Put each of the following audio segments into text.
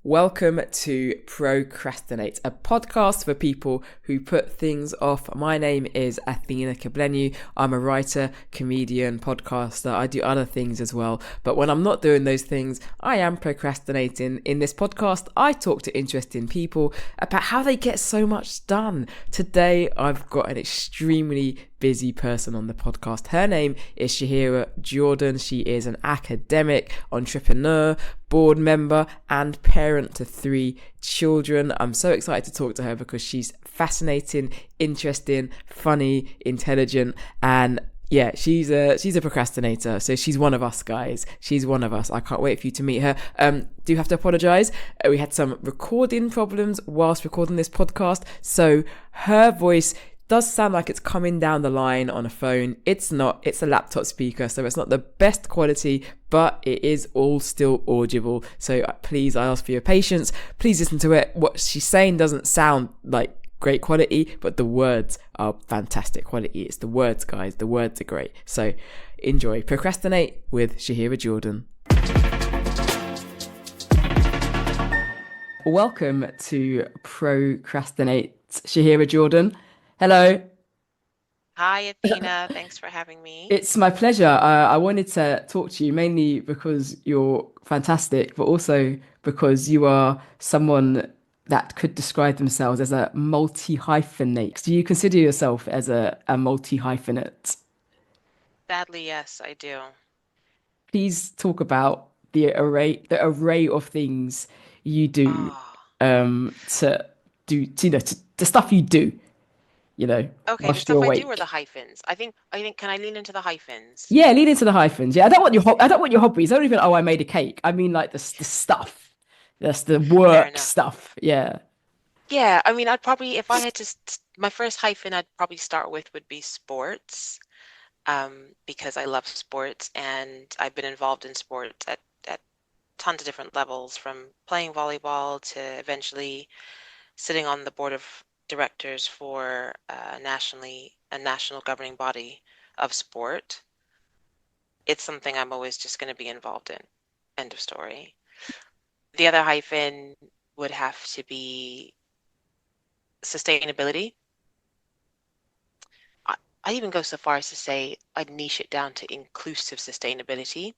Welcome to Procrastinate, a podcast for people who put things off. My name is Athena Kablenu. I'm a writer, comedian, podcaster. I do other things as well. But when I'm not doing those things, I am procrastinating. In this podcast, I talk to interesting people about how they get so much done. Today, I've got an extremely busy person on the podcast. Her name is Shaherah Jordan. She is an academic, entrepreneur, board member, and parent to 3 children. I'm so excited to talk to her because she's fascinating, interesting, funny, intelligent, and yeah, she's a procrastinator. So she's one of us, guys. She's one of us. I can't wait for you to meet her. Do have to apologize. We had some recording problems whilst recording this podcast, so her voice does sound like it's coming down the line on a phone. It's not. It's a laptop speaker, so it's not the best quality, but it is all still audible. So please, I ask for your patience. Please listen to it. What she's saying doesn't sound like great quality, but the words are fantastic quality. It's the words, guys. The words are great. So enjoy. Procrastinate with Shaherah Jordan. Welcome to Procrastinate, Shaherah Jordan. Hello. Hi, Athena. Thanks for having me. It's my pleasure. I wanted to talk to you mainly because you're fantastic, but also because you are someone that could describe themselves as a multi-hyphenate. Do you consider yourself as a multi-hyphenate? Sadly, yes, I do. Please talk about the array of things you do, Oh, to the stuff you do, okay. The whilst you're stuff I do or awake. the hyphens? I think, can I lean into the hyphens? Yeah, lead into the hyphens. Yeah, I don't want your hobbies. I don't even. Oh, I made a cake. I mean, like the stuff. That's the Fair work enough. stuff. Yeah. Yeah, I mean, I'd probably, if I had to, my first hyphen I'd probably start with would be sports, because I love sports and I've been involved in sports at tons of different levels, from playing volleyball to eventually sitting on the board of directors for a national governing body of sport. It's something I'm always just going to be involved in. End of story. The other hyphen would have to be sustainability. I, I'd even go so far as to say I'd niche it down to inclusive sustainability.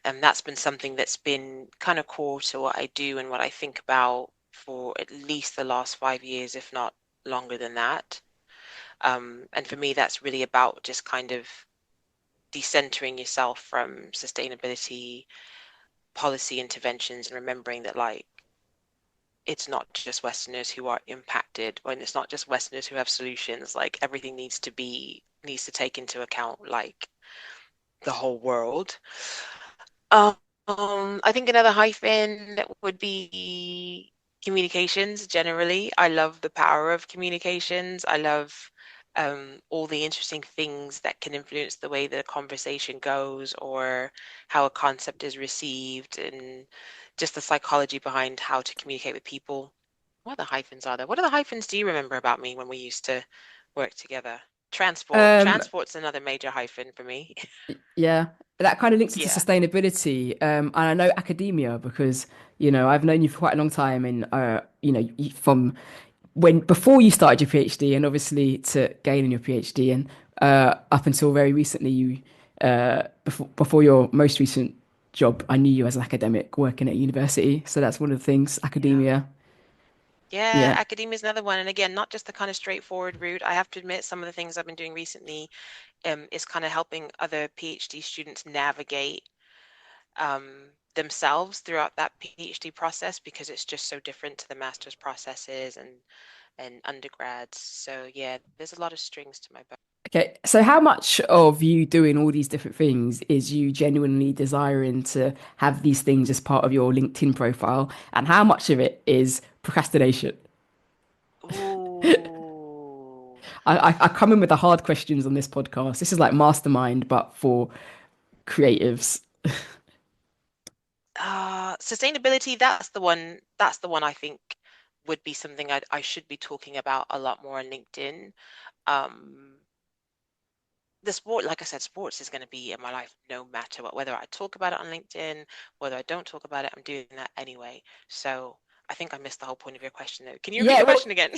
And that's been something that's been kind of core to what I do and what I think about for at least the last 5 years, if not longer than that. And for me, that's really about just kind of decentering yourself from sustainability policy interventions and remembering that, like, it's not just Westerners who are impacted, and it's not just Westerners who have solutions. Like, everything needs to take into account, like, the whole world. Um, I think another hyphen that would be communications generally. I love the power of communications. I love all the interesting things that can influence the way that a conversation goes or how a concept is received, and just the psychology behind how to communicate with people. What other hyphens are there? What other hyphens do you remember about me when we used to work together? Transport. Um. Transport's another major hyphen for me. Yeah. That kind of links into Yeah. sustainability. And I know academia because I've known you for quite a long time, and from when before you started your PhD, and obviously to gaining your PhD, and up until very recently, before your most recent job, I knew you as an academic working at university. So that's one of the things, Yeah. academia. Yeah, Yeah. academia is another one. And again, not just the kind of straightforward route. I have to admit, some of the things I've been doing recently is kind of helping other PhD students navigate themselves throughout that PhD process, because it's just so different to the master's processes and undergrads. So yeah, there's a lot of strings to my bow. Okay, so how much of you doing all these different things is you genuinely desiring to have these things as part of your LinkedIn profile, and how much of it is procrastination? Ooh. I come in with the hard questions on this podcast. This is like mastermind, but for creatives. Sustainability, that's the one I think would be something I should be talking about a lot more on LinkedIn. Um, the sport, like I said, sports is going to be in my life no matter what. Whether I talk about it on LinkedIn, whether I don't talk about it, I'm doing that anyway. So I think I missed the whole point of your question though. Can you repeat Yeah, your well, question again?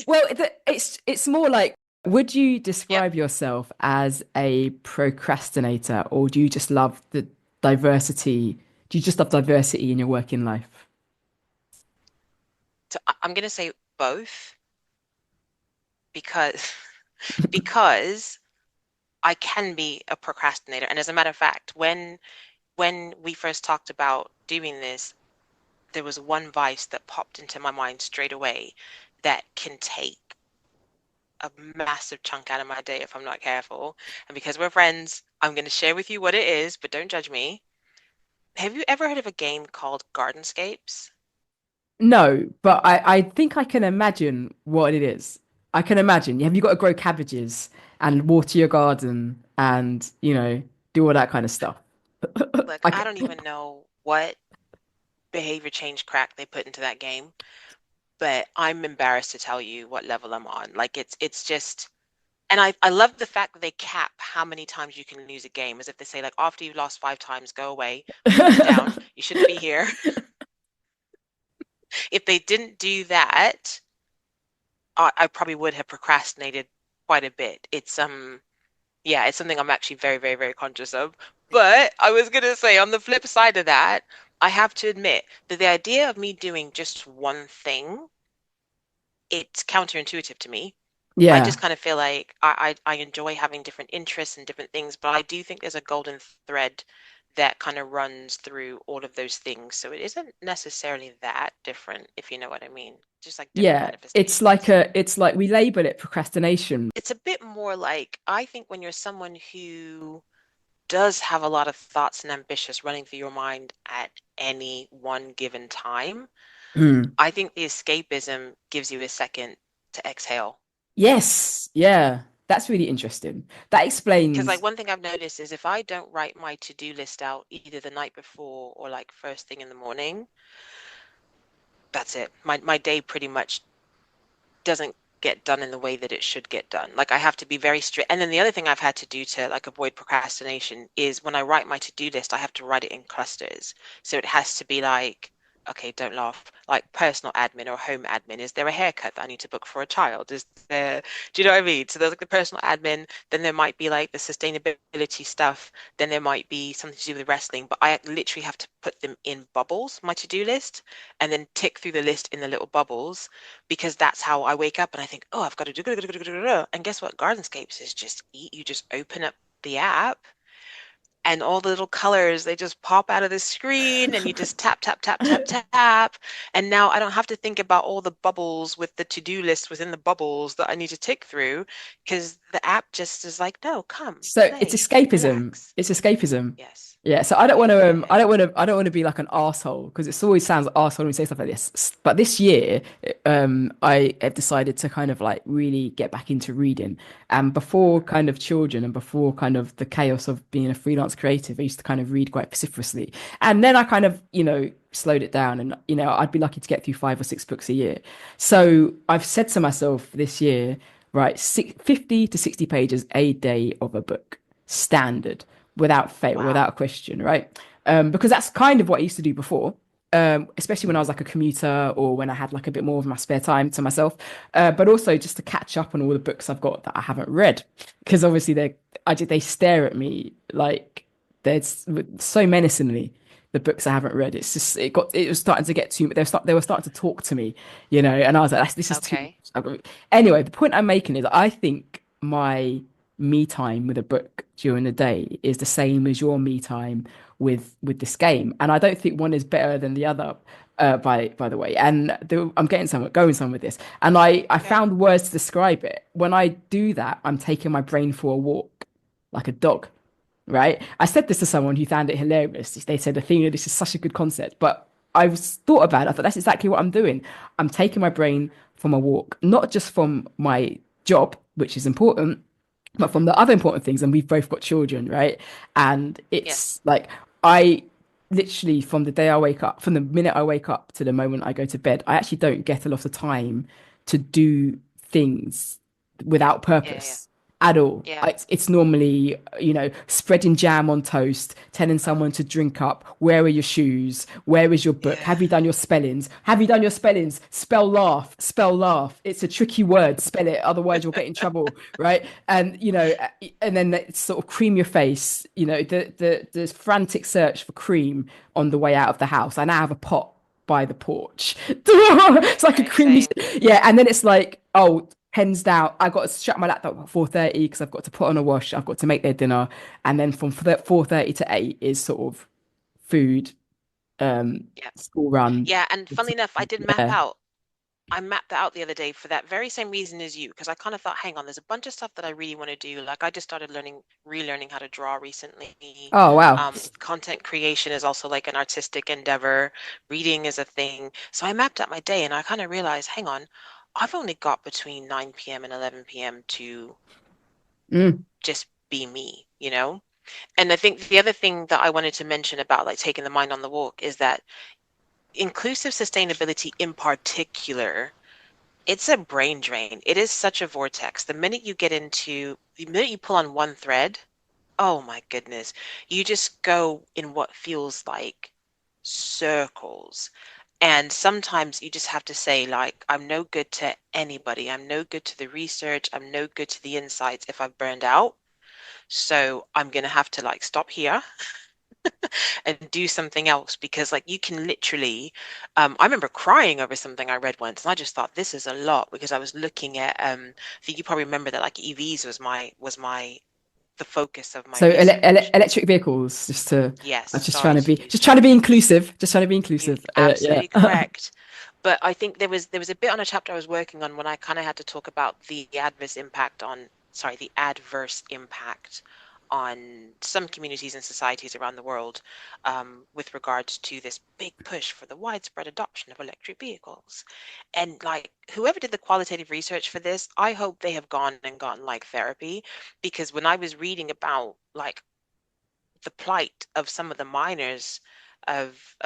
it's more like, would you Yep. describe yourself as a procrastinator, or do you just love the diversity? Do you just love diversity in your working life? So I'm going to say both because because I can be a procrastinator. And as a matter of fact, when we first talked about doing this, there was one vice that popped into my mind straight away that can take a massive chunk out of my day if I'm not careful. And because we're friends, I'm going to share with you what it is, but don't judge me. Have you ever heard of a game called Gardenscapes? No, but I think I can imagine what it is. I can imagine. Have you got to grow cabbages and water your garden and, do all that kind of stuff? Look, I I c don't even know what behavior change crack they put into that game, but I'm embarrassed to tell you what level I'm on. Like it's just, and I love the fact that they cap how many times you can lose a game, as if they say like after you've lost 5 times, go away, put your foot down, you shouldn't be here. If they didn't do that, I probably would have procrastinated quite a bit. Yeah, it's something I'm actually very, very, very conscious of. But I was gonna say on the flip side of that, I have to admit that the idea of me doing just one thing, it's counterintuitive to me. I Yeah. just kind of feel like I enjoy having different interests and different things, but I do think there's a golden thread that kind of runs through all of those things. So it isn't necessarily that different, if you know what I mean. Just like different Yeah. manifestations. It's like we label it procrastination. It's a bit more like I think when you're someone who does have a lot of thoughts and ambitions running through your mind at any one given time, Mm. I think the escapism gives you a second to exhale. Yes. Yeah. That's really interesting. That Because like explains. one thing I've noticed is if I don't write my to-do list out either the night before or like first thing in the morning, that's it. My day pretty much doesn't get done in the way that it should get done. Like I have to be very strict. And then the other thing I've had to do to like avoid procrastination is when I write my to-do list, I have to write it in clusters. So it has to be like, okay, don't laugh, like personal admin or home admin. Is there a haircut that I need to book for a child? Is there, do you know what I mean? So there's like the personal admin, then there might be like the sustainability stuff, then there might be something to do with wrestling, but I literally have to put them in bubbles, my to-do list, and then tick through the list in the little bubbles because that's how I wake up and I think, oh, I've got to do. And guess what? Gardenscapes is just eat. You just open up the app and all the little colors, they just pop out of the screen and you just tap, tap, tap, tap, tap. And now I don't have to think about all the bubbles with the to-do list within the bubbles that I need to tick through because the app just is like, no, come, So it's play, escapism. relax. It's escapism. Yes. Yeah. So Yeah, yeah, yeah, yeah. I don't want to be like an asshole because it always sounds arsehole when we say stuff like this. But this year, I have decided to kind of like really get back into reading. And before kind of children and before kind of the chaos of being a freelance creative, I used to kind of read quite vociferously. And then I kind of, slowed it down and, I'd be lucky to get through 5 or 6 books a year. So I've said to myself this year, right, 50 to 60 pages a day of a book, standard, without fail, Wow. without question, right? Because that's kind of what I used to do before. Especially when I was like a commuter or when I had like a bit more of my spare time to myself, but also just to catch up on all the books I've got that I haven't read, because obviously they stare at me like there's so menacingly the books I haven't read. It's just it was starting to get too. They were starting to talk to me, and I was like, this is too Okay. much. Anyway, the point I'm making is I think my me time with a book during the day is the same as your me time with this game, and I don't think one is better than the other. By the way, and I'm going somewhere with this, and I Okay. found words to describe it. When I do that, I'm taking my brain for a walk, like a dog, right? I said this to someone who found it hilarious. They said, Athena, this is such a good concept. But I was thought about it. I thought that's exactly what I'm doing. I'm taking my brain from a walk, not just from my job, which is important, but from Mm-hmm. the other important things. And we've both got children, right? And Yes. it's like I literally from the day I wake up, from the minute I wake up to the moment I go to bed, I actually don't get a lot of time to do things without Yeah, yeah, yeah. purpose. at all. Yeah. It's normally, spreading jam on toast, telling Oh, someone to drink up. Where are your shoes? Where is your book? yeah. Have you done your spellings? Have you done your spellings? Spell laugh, spell laugh. It's a tricky word. Spell it, otherwise you'll get in trouble, right? And and then it's sort of cream your face. The frantic search for cream on the way out of the house. I now have a pot by the porch. It's like a Right, creamy, same. yeah. And then it's like, oh, pens down. I got to shut my laptop at 4:30 because I've got to put on a wash. I've got to make their dinner, and then from 4:30 to 8 is sort of food, Yeah. school run. Yeah, and funnily enough, I did map Yeah. out. I mapped that out the other day for that very same reason as you, because I kind of thought, hang on, there's a bunch of stuff that I really want to do. Like I just started relearning how to draw recently. Oh wow. Content creation is also like an artistic endeavor. Reading is a thing. So I mapped out my day and I kind of realized, hang on, I've only got between 9 p.m. and 11 p.m. to Mm. just be me, you know? And I think the other thing that I wanted to mention about like taking the mind on the walk is that inclusive sustainability in particular, it's a brain drain. It is such a vortex. The minute you pull on one thread, oh my goodness, you just go in what feels like circles. And sometimes you just have to say, like, I'm no good to anybody. I'm no good to the research. I'm no good to the insights if I've burned out. So I'm going to have to like stop here and do something else because like you can literally I remember crying over something I read once and I just thought this is a lot because I was looking at I think you probably remember that like EVs was my the focus of my So research. electric vehicles, Yes, I'm just sorry trying to to be, use just trying to that. be inclusive, just trying to be You're inclusive. Yeah. absolutely correct. But I think there was a bit on a chapter I was working on when I kind of had to talk about the adverse impact on some communities and societies around the world with regards to this big push for the widespread adoption of electric vehicles. And like whoever did the qualitative research for this, I hope they have gone and gotten like therapy because when I was reading about like the plight of some of the miners of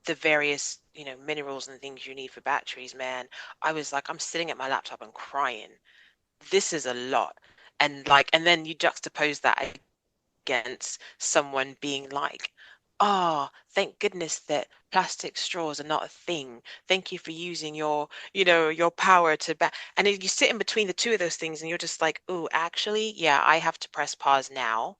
the various minerals and things you need for batteries, man, I was like, I'm sitting at my laptop and crying. This is a lot. And then you juxtapose that against someone being like, oh, thank goodness that plastic straws are not a thing. Thank you for using your power to and then you sit in between the two of those things and you're just like, oh, actually, yeah, I have to press pause now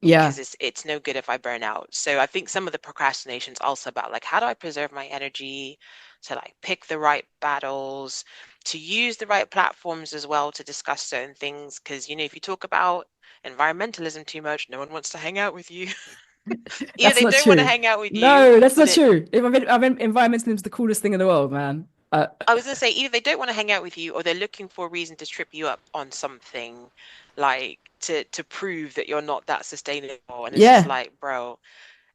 Yeah. because it's no good if I burn out. So I think some of the procrastination is also about like how do I preserve my energy to like pick the right battles, to use the right platforms as well to discuss certain things. Because if you talk about environmentalism too much, no one wants to hang out with you. Either That's they not don't want to true. hang out with you, No, that's or not that true. Environmentalism is the coolest thing in the world, man. I was gonna say either they don't want to hang out with you, or they're looking for a reason to trip you up on something, like to prove that you're not that sustainable. And it's just Yeah. like, bro,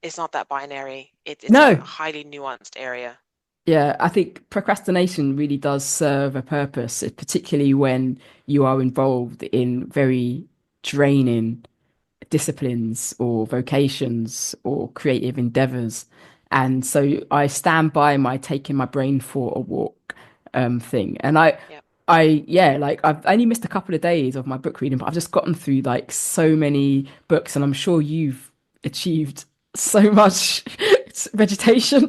it's not that binary. It's a No. highly nuanced area. Yeah, I think procrastination really does serve a purpose, particularly when you are involved in very draining disciplines or vocations or creative endeavors. And so I stand by my taking my brain for a walk thing. And Yeah. yeah, like I've only missed a couple of days of my book reading, but I've just gotten through like so many books, and I'm sure you've achieved so much vegetation.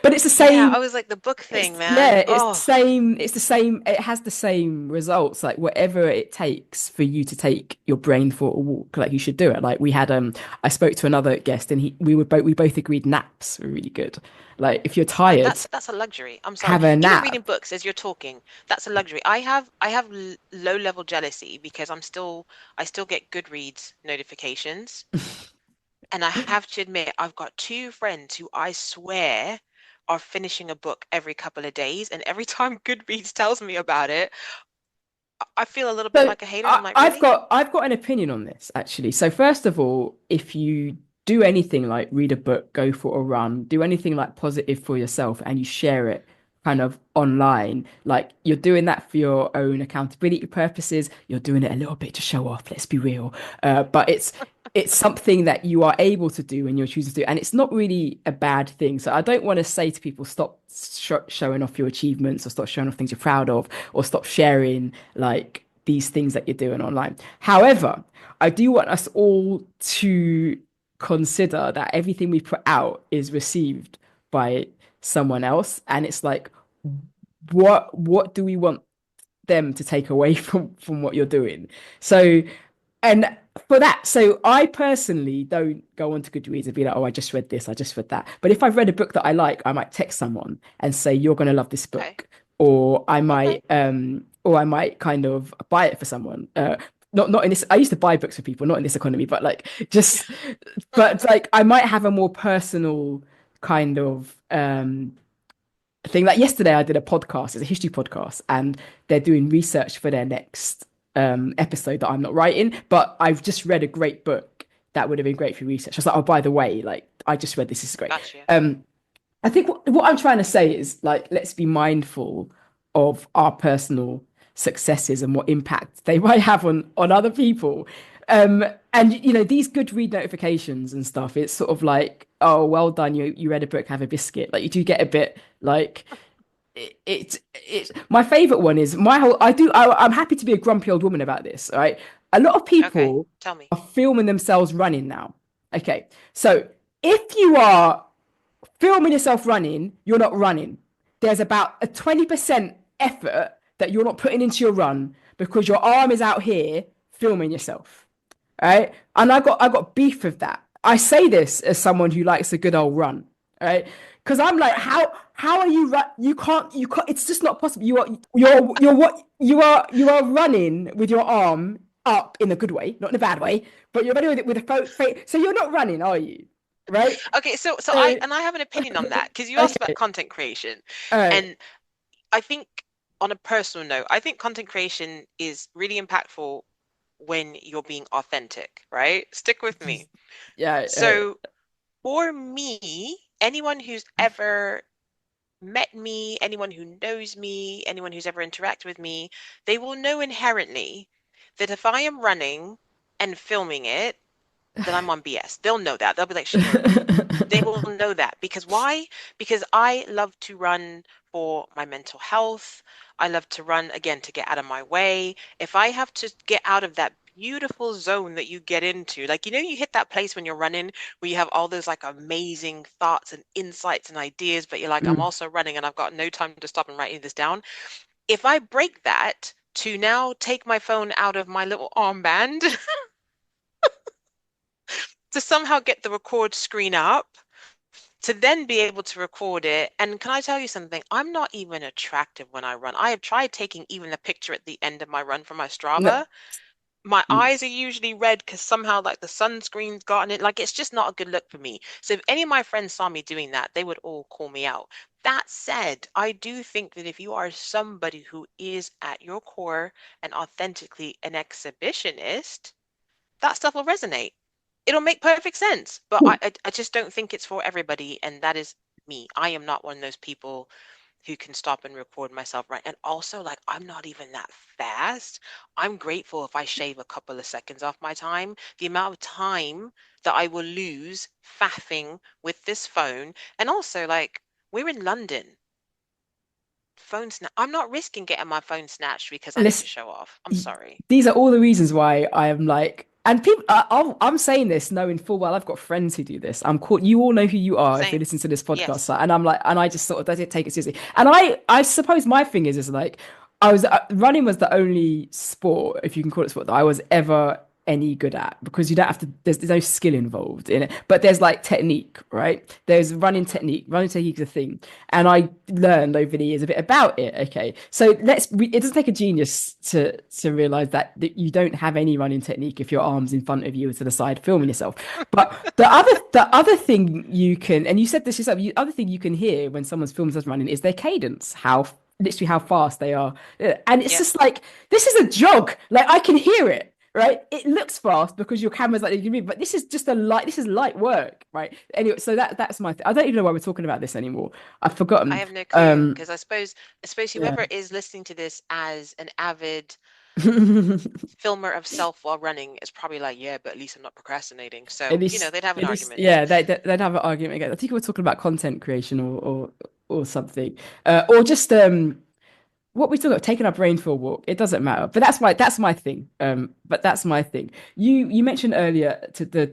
But it's the Yeah, same. I was like the book thing, It's man. yeah, it's the Oh, same. It's the same. It has the same results. Like whatever it takes for you to take your brain for a walk, like you should do it. Like we had I spoke to another guest and we both agreed naps were really good. Like if you're right. tired, That's a luxury. I'm sorry. have a Even nap. reading books as you're talking, that's a luxury. I have low level jealousy because I still get Goodreads notifications. And I have to admit, I've got two friends who I swear are finishing a book every couple of days. And every time Goodreads tells me about it, I feel a little bit So like a hater. I'm like, I've really? got an opinion on this actually. So first of all, if you do anything like read a book, go for a run, do anything like positive for yourself, and you share it kind of online, like you're doing that for your own accountability purposes. You're doing it a little bit to show off. Let's be real. But it's something that you are able to do and you're choosing to do, and it's not really a bad thing. So I don't want to say to people, stop showing off your achievements, or stop showing off things you're proud of, or stop sharing like these things that you're doing online. However, I do want us all to consider that everything we put out is received by someone else, and it's like, what do we want them to take away from what you're doing? So, and for that, so I personally don't go onto Goodreads and be like, oh, I just read this, I just read that. But if I've read a book that I like, I might text someone and say, you're gonna love this Okay. book. Okay. Or I might kind of buy it for someone. Not in this, I used to buy books for people, not in this economy, but like just, but like I might have a more personal kind of thing. Like yesterday, I did a podcast. It's a history podcast, and they're doing research for their next episode that I'm not writing. But I've just read a great book that would have been great for research. I was like, oh, by the way, like I just read this. This is great. Gotcha. I think what I'm trying to say is like, let's be mindful of our personal successes and what impact they might have on other people. And you know, these good read notifications and stuff, it's sort of like, oh, well done, you read a book, have a biscuit. Like you do get a bit like it's my favorite one is my whole I'm happy to be a grumpy old woman about this, right? A lot of Okay. people Tell me. are filming themselves running now. Okay. So if you are filming yourself running, you're not running. There's about a 20% effort that you're not putting into your run because your arm is out here filming yourself. Right? And I got beef with that. I say this as someone who likes a good old run, right? Because I'm like, how are you you can't it's just not possible. You're what you are running with your arm up in a good way, not in a bad way, but you're running with a so you're not running, are you? Right? Okay, so So I have an opinion on that because you asked about okay, content creation, all right. and I think on a personal note, I think content creation is really impactful when you're being authentic, right? Stick with me. Yeah, So for me, anyone who's ever met me, anyone who knows me, anyone who's ever interacted with me, they will know inherently that if I am running and filming it, then I'm on BS. They'll know that. They'll be like, she knows. They will know that. Because why? Because I love to run for my mental health. I love to run again to get out of my way. If I have to get out of that beautiful zone that you get into, like, you know, you hit that place when you're running where you have all those like amazing thoughts and insights and ideas, but you're like, I'm Mm. also running and I've got no time to stop and write this down. If I break that to now take my phone out of my little armband to somehow get the record screen up, to then be able to record it. And can I tell you something? I'm not even attractive when I run. I have tried taking even a picture at the end of my run for my No. Strava. My eyes are usually red because somehow like the sunscreen's gotten it. Like it's just not a good look for me. So if any of my friends saw me doing that, they would all call me out. That said, I do think that if you are somebody who is at your core and authentically an exhibitionist, that stuff will resonate. It'll make perfect sense, but I just don't think it's for everybody, and that is me. I am not one of those people who can stop and record myself, right? And also, like, I'm not even that fast. I'm grateful if I shave a couple of seconds off my time. The amount of time that I will lose faffing with this phone, and also, like, we're in London. I'm not risking getting my phone snatched because I need to Listen, show off. I'm sorry. these are all the reasons why I am like, and people, I'm saying this knowing full well I've got friends who do this. I'm called, you all know who you are if you Same. listen to this podcast, Yes. like, and I'm like, and I just sort of don't take it seriously. And I suppose my thing is like, running was the only sport, if you can call it sport, that I was ever any good at because you don't have to. There's no skill involved in it, but there's like technique, right? There's running Hmm. technique. Running technique is a thing, and I learned over the years a bit about it. Okay, so it doesn't take a genius to realize that you don't have any running technique if your arms in front of you or to the side filming yourself. But the other thing you can, and you said this yourself, the other thing you can hear when someone's films us running is their cadence, how literally how fast they are, and it's Yep. just like this is a jog. Like I can hear it. Right, it looks fast because your camera's like you move, but this is just a light. This is light work, right? Anyway, so that's my. I don't even know why we're talking about this anymore. I've I forgotten. have no clue because I suppose Yeah. whoever is listening to this as an avid Filmer of self while running is probably like, yeah, but at least I'm not procrastinating. At So, least, they'd have an at least, argument. yeah, they'd have an argument again. I think we're talking about content creation or something, or just what we talk about taking our brain for a walk. It doesn't matter, but that's my thing. But that's my thing. You mentioned earlier to the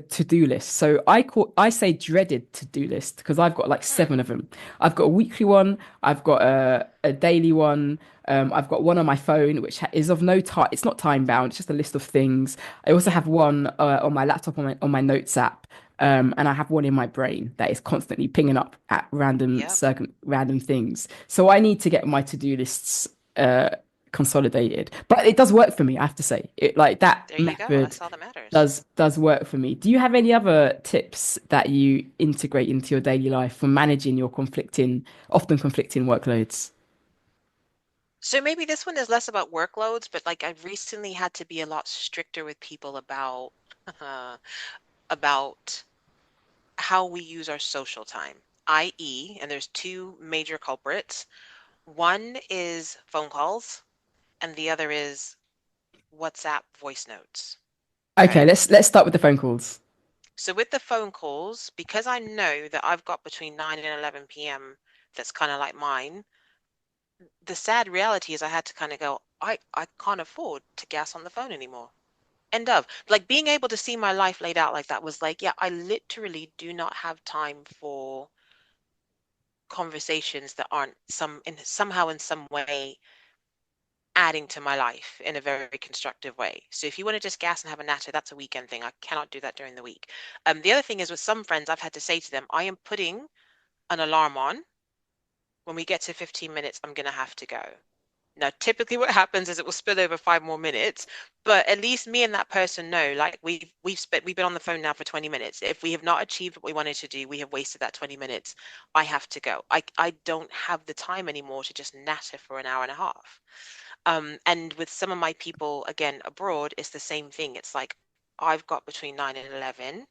to-do list. So I say dreaded to-do list because I've got like Hmm. seven of them. I've got a weekly one. I've got a daily one. I've got one on my phone, which is of no time. It's not time bound. It's just a list of things. I also Yeah. have one on my laptop on my notes app. And I have one in my brain that is constantly pinging up at Yep. random things. So I need to get my to-do lists uh, consolidated. But it does work for me, I have to say. It like that There you go. method That's all that matters. does work for me. Do you have any other tips that you integrate into your daily life for managing your often conflicting workloads? So maybe this one is less about workloads, but like I've recently had to be a lot stricter with people about about how we use our social time, i.e., and there's two major culprits. One is phone calls, and the other is WhatsApp voice notes. Okay, Okay. let's start with the phone calls. So with the phone calls, because I know that I've got between 9 and 11 p.m. that's kind of like mine, the sad reality is I had to kind of go, I can't afford to gas on the phone anymore. End of. Like being able to see my life laid out like that was like, yeah, I literally do not have time for conversations that aren't somehow in some way adding to my life in a very constructive way. So if you want to just gas and have a natter, that's a weekend thing. I cannot do that during the week. The other thing is with some friends, I've had to say to them, I am putting an alarm on. When we get to 15 minutes, I'm going to have to go. Now, typically what happens is it will spill over 5 more minutes, but at least me and that person know, like we've been on the phone now for 20 minutes. If we have not achieved what we wanted to do, we have wasted that 20 minutes. I have to go. I don't have the time anymore to just natter for an hour and a half. And with some of my people, again, abroad, it's the same thing. It's like I've got between 9 and 11.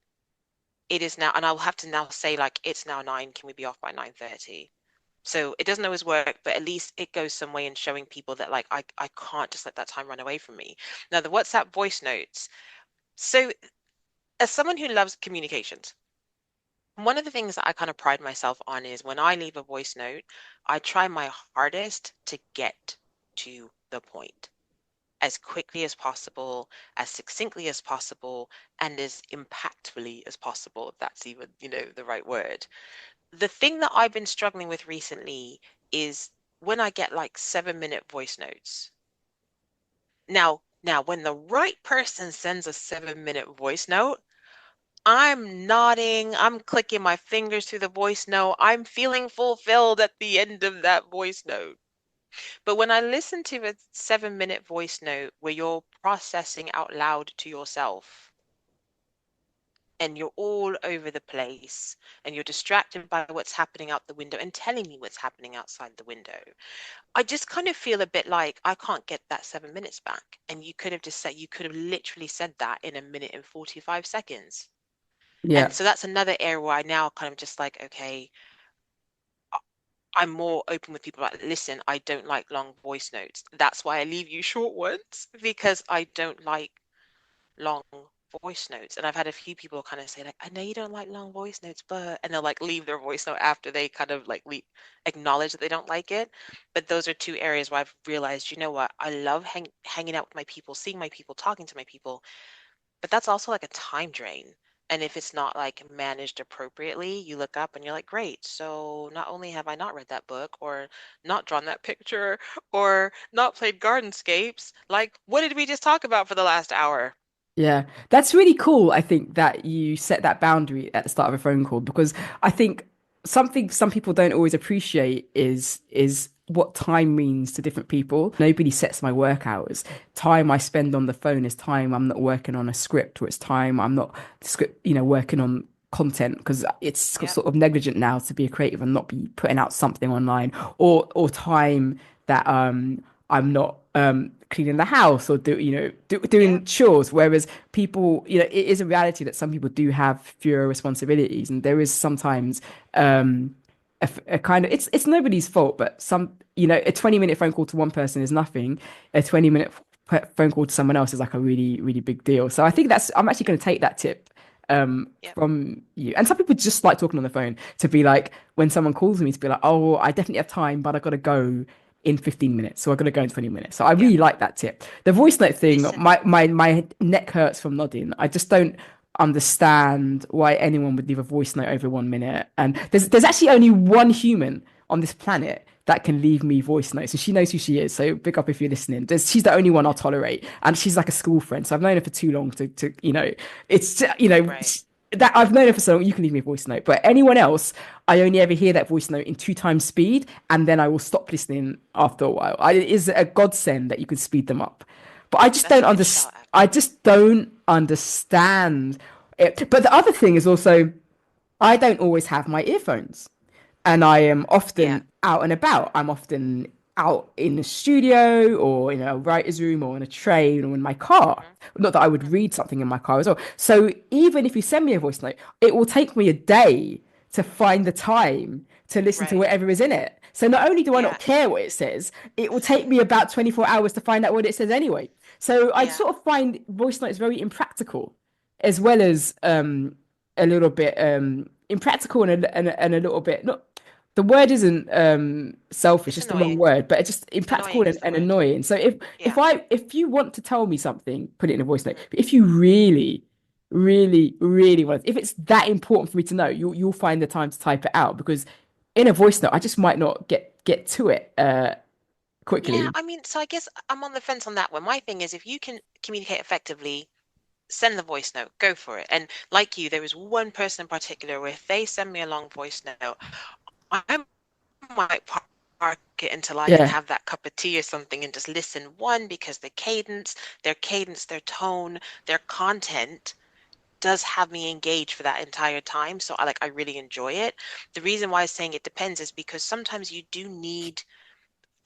It is now, and I'll have to now say, like, it's now 9. Can we be off by 9:30? So it doesn't always work, but at least it goes some way in showing people that, like, I can't just let that time run away from me. Now, the WhatsApp voice notes. So, as someone who loves communications, one of the things that I kind of pride myself on is when I leave a voice note, I try my hardest to get to the point as quickly as possible, as succinctly as possible, and as impactfully as possible, if that's even, the right word. The thing that I've been struggling with recently is when I get like 7-minute voice notes. Now, when the right person sends a 7-minute voice note, I'm nodding, I'm clicking my fingers through the voice note, I'm feeling fulfilled at the end of that voice note. But when I listen to a 7-minute voice note where you're processing out loud to yourself and you're all over the place and you're distracted by what's happening out the window and telling me what's happening outside the window, I just kind of feel a bit like I can't get that 7 minutes back. And you could have literally said that in a minute and 45 seconds. And Yeah. so that's another area where I now kind of just like, okay, I'm more open with people like, listen, I don't like long voice notes. That's why I leave you short ones because I don't like long voice notes. And I've had a few people kind of say like, I know you don't like long voice notes, but, and they'll like leave their voice note after they kind of like acknowledge that they don't like it. But those are two areas where I've realized, you know what, I love hanging out with my people, seeing my people, talking to my people, but that's also like a time drain. And if it's not like managed appropriately, you look up and you're like, great. So not only have I not read that book or not drawn that picture or not played Gardenscapes, like what did we just talk about for the last hour? Yeah, that's really cool. I think that you set that boundary at the start of a phone call because I think something some people don't always appreciate is what time means to different people. Nobody sets my work hours. Time I spend on the phone is time I'm not working on a script, or it's time I'm not working on content because it's Yep, sort of negligent now to be a creative and not be putting out something online, or time that I'm not cleaning the house or yep, doing chores. Whereas people, it is a reality that some people do have fewer responsibilities, and there is sometimes a kind of it's nobody's fault, but a 20-minute phone call to one person is nothing. A 20-minute phone call to someone else is like a really, really big deal. So I think that's, I'm actually going to take that tip Yep. from you. And some people just like talking on the phone to be like, when someone calls me to be like, oh, I definitely have time, but I got to go in 15 minutes. So I got to go in 20 minutes. So I Yep. really like that tip. The voice note thing, Listen. my neck hurts from nodding. I just don't understand why anyone would leave a voice note over 1 minute. And there's actually only one human on this planet that can leave me voice notes, and she knows who she is. So big up if you're listening. She's the only one I'll tolerate, and she's like a school friend. So I've known her for too long to it's Right. that I've known her for so long. You can leave me a voice note, but anyone else, I only ever hear that voice note in two times speed, and then I will stop listening after a while. It is a godsend that you can speed them up, but I just That's don't a good understand. shout, I actually. just don't understand it. But the other thing is also, I don't always have my earphones, and I am Yeah. often out and about. I'm often out in the studio or in a writer's room or on a train or in my car. Hmm. Not that I would Hmm. read something in my car as well. So even if you send me a voice note, it will take me a day to find the time to listen to Right. whatever is in it. So not only do I Yeah. not care what it says, it will take me about 24 hours to find out what it says anyway. So I Yeah. sort of find voice notes very impractical, as well as a little bit impractical and a little bit not, the word isn't selfish, It's it's the wrong annoying. word, but it's just impractical Annoying is the and word. annoying. So Yeah. if you want to tell me something, put it in a voice note. Hmm. But if you really, really, really want, if it's that important for me to know, you'll find the time to type it out, because in a voice note, I just might not get to it Yeah. quickly. I mean, so I guess I'm on the fence on that one. My thing is, if you can communicate effectively, send the voice note, go for it. And like you, there was one person in particular where if they send me a long voice note, I might park it until I can Yeah. have that cup of tea or something and just listen. One, because their cadence, their tone, their content does have me engaged for that entire time. So I really enjoy it. The reason why I'm saying it depends is because sometimes you do need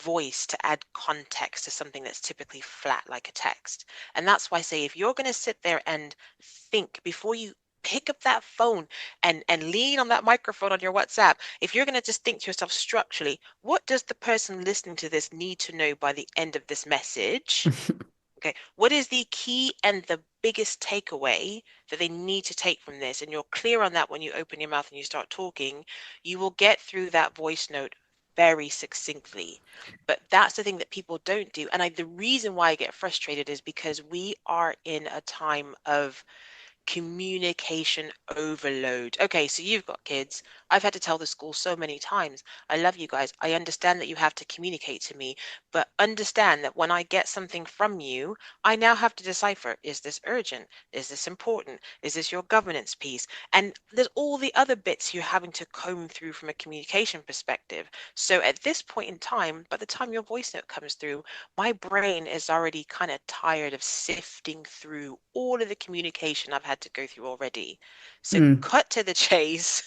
voice to add context to something that's typically flat like a text. And that's why I say if you're going to sit there and think before you pick up that phone and lean on that microphone on your WhatsApp, if you're going to just think to yourself structurally, what does the person listening to this need to know by the end of this message? Okay, what is the key and the biggest takeaway that they need to take from this? And you're clear on that when you open your mouth and you start talking, you will get through that voice note very succinctly. But that's the thing that people don't do. And the reason why I get frustrated is because we are in a time of communication overload. Okay, so you've got kids. I've had to tell the school so many times, I love you guys. I understand that you have to communicate to me, but understand that when I get something from you, I now have to decipher, is this urgent? Is this important? Is this your governance piece? And there's all the other bits you're having to comb through from a communication perspective. So at this point in time, by the time your voice note comes through, my brain is already kind of tired of sifting through all of the communication I've had to go through already. So Mm. cut to the chase,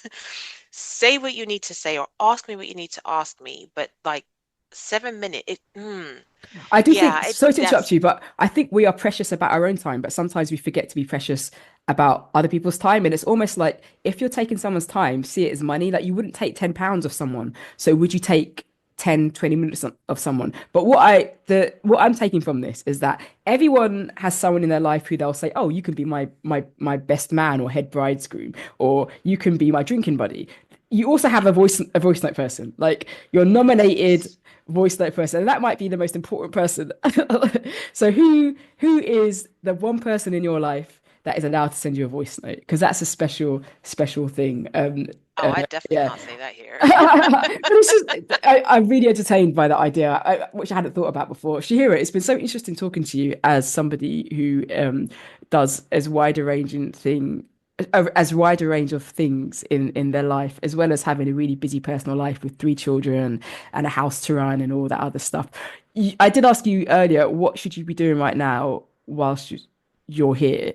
say what you need to say or ask me what you need to ask me. But like 7 minute, I do think, yeah, sorry to interrupt that's you, but I think we are precious about our own time, but sometimes we forget to be precious about other people's time. And it's almost like if you're taking someone's time, see it as money. Like you wouldn't take £10 of someone. So would you take 10, 20 minutes of someone? But what I'm taking from this is that everyone has someone in their life who they'll say, oh, you can be my best man or head bridegroom, or you can be my drinking buddy. You also have a voice note person. Like you're nominated yes. voice note person, and that might be the most important person. So who is the one person in your life that is allowed to send you a voice note? Because that's a special thing. Oh, I definitely Yeah. can't say that here. But it's just I'm really entertained by that idea, which I hadn't thought about before. Shahira, it's been so interesting talking to you as somebody who does as wide a range of things in their life, as well as having a really busy personal life with three children and a house to run and all that other stuff. I did ask you earlier, what should you be doing right now whilst you're here?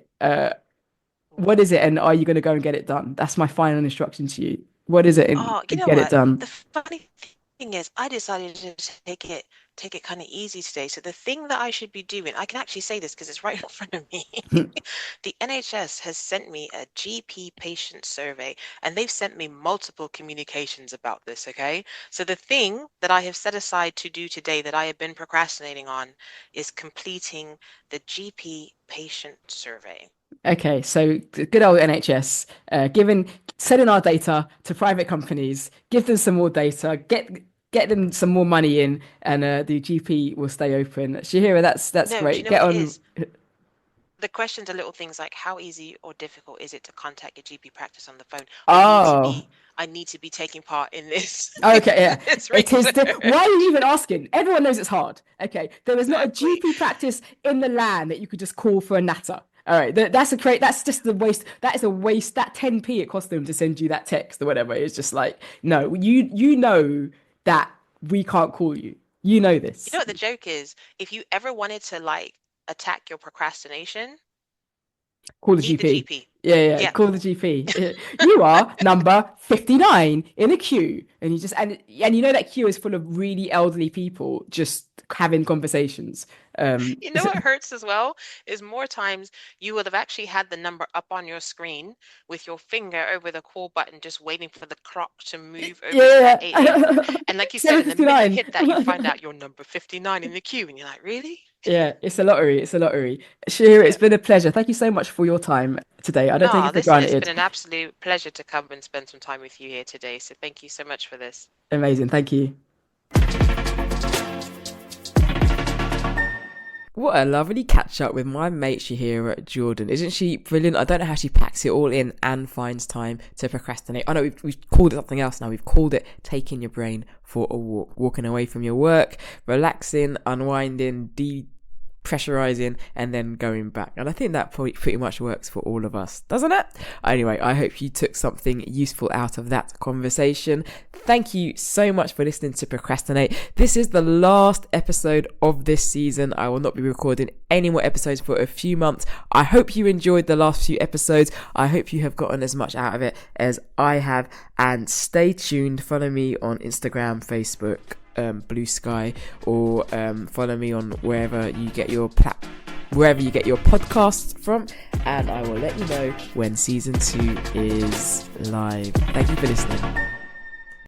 What is it, and are you going to go and get it done? That's my final instruction to you. What is it, and Oh, you know get it what? done? The funny thing thing is, I decided to take it kind of easy today. So the thing that I should be doing, I can actually say this because it's right in front of me. The NHS has sent me a GP patient survey, and they've sent me multiple communications about this, okay? So the thing that I have set aside to do today that I have been procrastinating on is completing the GP patient survey. Okay, so good old NHS, selling our data to private companies, give them some more data, get them some more money in, and the GP will stay open. Shahira, that's No, do you great. know Get what it on. is? The questions are little things like how easy or difficult is it to contact your GP practice on the phone? Oh, I need to be taking part in this okay, yeah. this It is why are you research. even asking? Everyone knows it's hard. Okay, there is not a Exactly. GP practice in the land that you could just call for a natter. All right, that's just the waste. That is a waste. That 10p it cost them to send you that text or whatever. It's just like, no, you know that we can't call you. You know You know this. what the joke is? If you ever wanted to like attack your procrastination, Call the meet the GP. GP. Yeah, Yeah. call the GP. You are number 59 in a queue. And you know that queue is full of really elderly people just having conversations. You know what hurts as well is more times you would have actually had the number up on your screen with your finger over the call button, just waiting for the clock to move over to that Yeah. 8 a.m. And like you said, in the minute you 7:59. hit that, you find out you're number 59 in the queue, and you're like, really? Yeah, it's a lottery. It's a lottery. Shira, it's Yeah. been a pleasure. Thank you so much for your time today. I don't take No, it for listen, it's been granted. an absolute pleasure to come and spend some time with you here today. So thank you so much for this. Amazing. Thank you. What a lovely catch up with my mate Shaherah Jordan. Isn't she brilliant? I don't know how she packs it all in and finds time to procrastinate. I know we've called it something else now. We've called it taking your brain for a walk, walking away from your work, relaxing, unwinding, pressurizing and then going back. And I think that probably pretty much works for all of us, doesn't it? Anyway, I hope you took something useful out of that conversation. Thank you so much for listening to Procrastinate. This is the last episode of this season. I will not be recording any more episodes for a few months. I hope you enjoyed the last few episodes. I hope you have gotten as much out of it as I have. And stay tuned. Follow me on Instagram, Facebook, Blue Sky, or follow me on wherever you get your podcasts from, and I will let you know when season 2 is live. Thank you for listening.